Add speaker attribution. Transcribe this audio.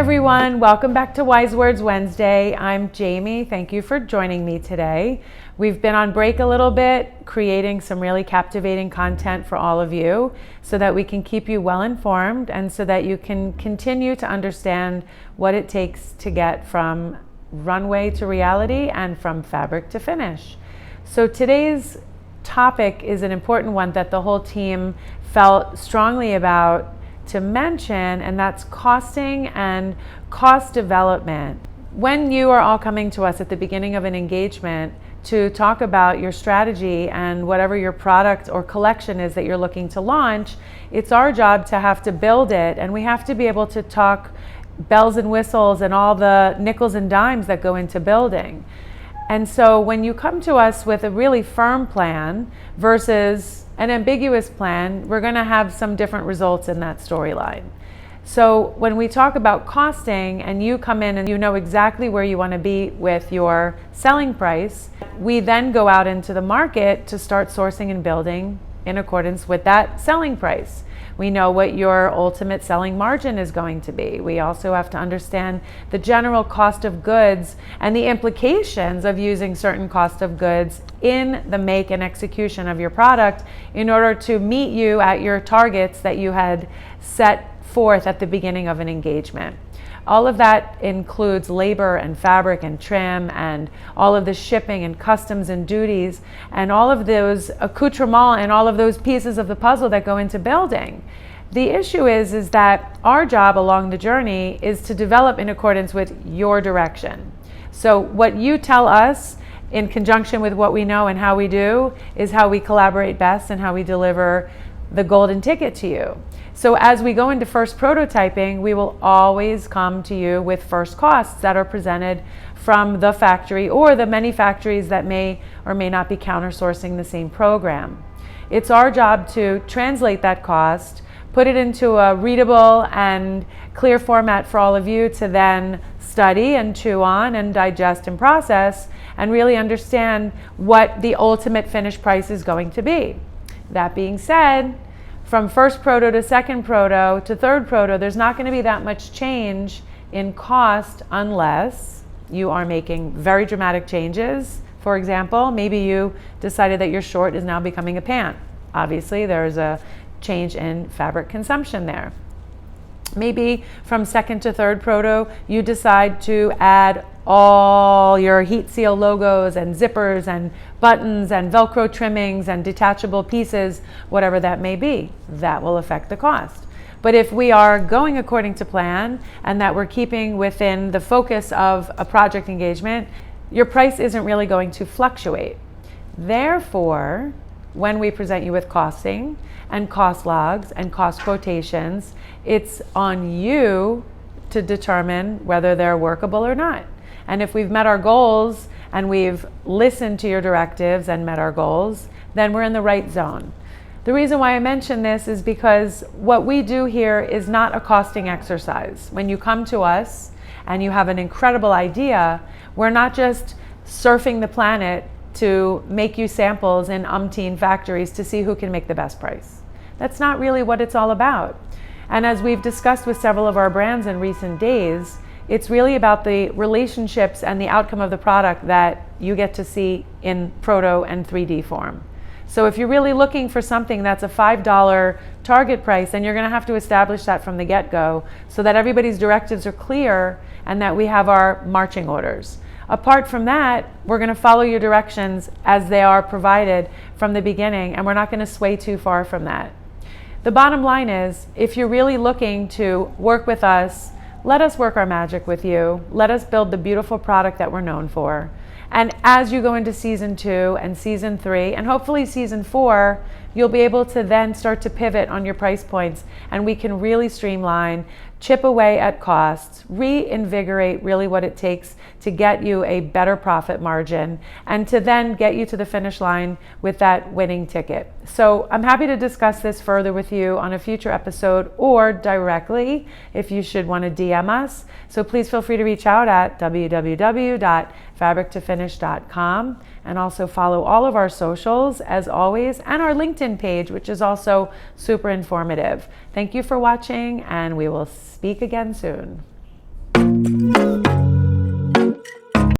Speaker 1: everyone, welcome back to Wise Words Wednesday. I'm Jamie. Thank you for joining me today. We've been on break a little bit, creating some really captivating content for all of you so that we can keep you well informed and so that you can continue to understand what it takes to get from runway to reality and from fabric to finish. So today's topic is an important one that the whole team felt strongly about to mention, and that's costing and cost development. When you are all coming to us at the beginning of an engagement to talk about your strategy and whatever your product or collection is that you're looking to launch, it's our job to have to build it, and we have to be able to talk bells and whistles and all the nickels and dimes that go into building. And so when you come to us with a really firm plan versus an ambiguous plan, we're going to have some different results in that storyline. So when we talk about costing and you come in and you know exactly where you want to be with your selling price, we then go out into the market to start sourcing and building in accordance with that selling price. We know what your ultimate selling margin is going to be. We also have to understand the general cost of goods and the implications of using certain cost of goods in the make and execution of your product in order to meet you at your targets that you had set forth at the beginning of an engagement. All of that includes labor and fabric and trim and all of the shipping and customs and duties and all of those accoutrements and all of those pieces of the puzzle that go into building. The issue is that our job along the journey is to develop in accordance with your direction. So what you tell us in conjunction with what we know and how we do is how we collaborate best and how we deliver the golden ticket to you. So as we go into first prototyping, we will always come to you with first costs that are presented from the factory or the many factories that may or may not be countersourcing the same program. It's our job to translate that cost, put it into a readable and clear format for all of you to then study and chew on and digest and process and really understand what the ultimate finished price is going to be. That being said, from first proto to second proto to third proto, there's not going to be that much change in cost unless you are making very dramatic changes. For example, maybe you decided that your short is now becoming a pant. Obviously, there's a change in fabric consumption there. Maybe from second to third proto, you decide to add all your heat seal logos and zippers and buttons and Velcro trimmings and detachable pieces, whatever that may be. That will affect the cost. But if we are going according to plan and that we're keeping within the focus of a project engagement, your price isn't really going to fluctuate. Therefore, when we present you with costing and cost logs and cost quotations, it's on you to determine whether they're workable or not. And if we've met our goals and we've listened to your directives and met our goals, then we're in the right zone. The reason why I mention this is because what we do here is not a costing exercise. When you come to us and you have an incredible idea, we're not just surfing the planet to make you samples in umpteen factories to see who can make the best price. That's not really what it's all about. And as we've discussed with several of our brands in recent days, it's really about the relationships and the outcome of the product that you get to see in proto and 3D form. So if you're really looking for something that's a $5 target price, then you're going to have to establish that from the get-go so that everybody's directives are clear and that we have our marching orders. Apart from that, we're going to follow your directions as they are provided from the beginning, and we're not going to sway too far from that. The bottom line is, if you're really looking to work with us, let us work our magic with you. Let us build the beautiful product that we're known for. And as you go into season 2 and season 3 and hopefully season 4, you'll be able to then start to pivot on your price points, and we can really streamline, chip away at costs, reinvigorate really what it takes to get you a better profit margin and to then get you to the finish line with that winning ticket. So I'm happy to discuss this further with you on a future episode or directly if you should want to DM us. So please feel free to reach out at www.fabrictofinish.com and also follow all of our socials as always and our LinkedIn page, which is also super informative. Thank you for watching, and we will speak again soon.